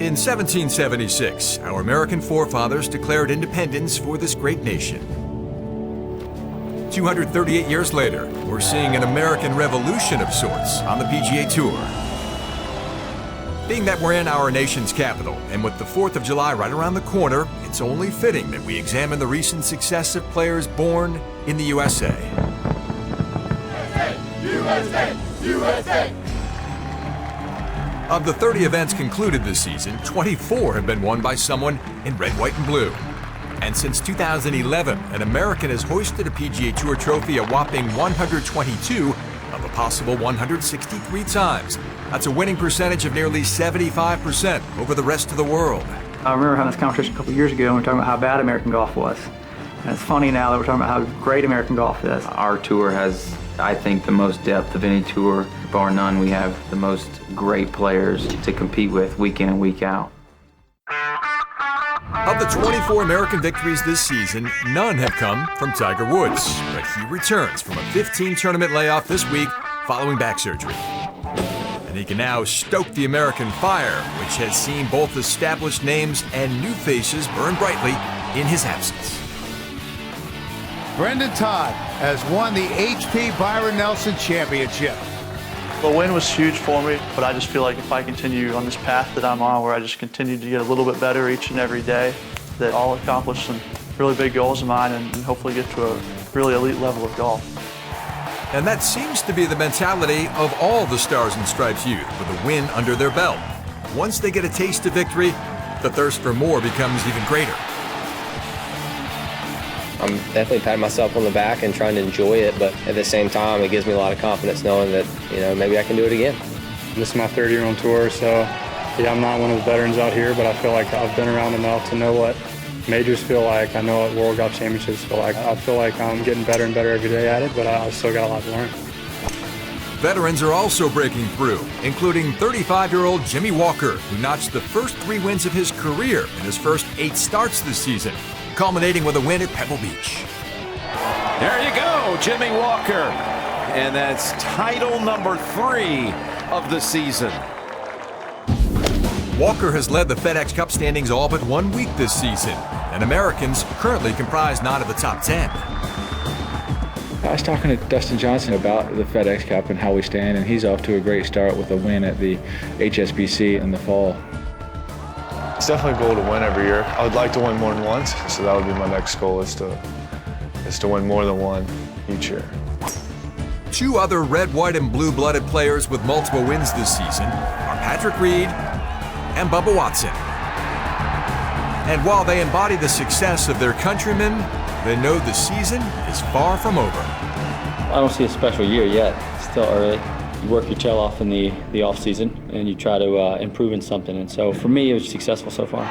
In 1776, our American forefathers declared independence for this great nation. 238 years later, we're seeing an American revolution of sorts on the PGA Tour. Being that we're in our nation's capital, and with the 4th of July right around the corner, it's only fitting that we examine the recent success of players born in the U.S.A. USA! USA! Of the 30 events concluded this season, 24 have been won by someone in red, white, and blue. And since 2011, an American has hoisted a PGA Tour trophy a whopping 122 of a possible 163 times. That's a winning percentage of nearly 75% over the rest of the world. I remember having this conversation a couple years ago, and we were talking about how bad American golf was. And it's funny now that we're talking about how great American golf is. Our tour has, I think, the most depth of any tour. Bar none, we have the most great players to compete with week in and week out. Of the 24 American victories this season, none have come from Tiger Woods, but he returns from a 15-tournament layoff this week following back surgery. And he can now stoke the American fire, which has seen both established names and new faces burn brightly in his absence. Brendan Todd has won the HP Byron Nelson Championship. The win was huge for me, but I just feel like if I continue on this path that I'm on, where I just continue to get a little bit better each and every day, that I'll accomplish some really big goals of mine and hopefully get to a really elite level of golf. And that seems to be the mentality of all the Stars and Stripes youth with a win under their belt. Once they get a taste of victory, the thirst for more becomes even greater. I'm definitely patting myself on the back and trying to enjoy it, but at the same time, it gives me a lot of confidence knowing that, maybe I can do it again. This is my third year on tour, so yeah, I'm not one of the veterans out here, but I feel like I've been around enough to know what majors feel like. I know what World Golf Championships feel like. I feel like I'm getting better and better every day at it, but I've still got a lot to learn. Veterans are also breaking through, including 35-year-old Jimmy Walker, who notched the first 3 wins of his career in his first 8 starts this season, culminating with a win at Pebble Beach. There you go, Jimmy Walker. And that's title number 3 of the season. Walker has led the FedEx Cup standings all but 1 week this season, and Americans currently comprise 9 of the top 10. I was talking to Dustin Johnson about the FedEx Cup and how we stand, and he's off to a great start with a win at the HSBC in the fall. It's definitely a goal to win every year. I would like to win more than once, so that would be my next goal, is to win more than one each year. 2 other red, white, and blue-blooded players with multiple wins this season are Patrick Reed and Bubba Watson. And while they embody the success of their countrymen, they know the season is far from over. I don't see a special year yet. It's still early. You work your tail off in the off season, and you try to improve in something. And so for me, it was successful so far.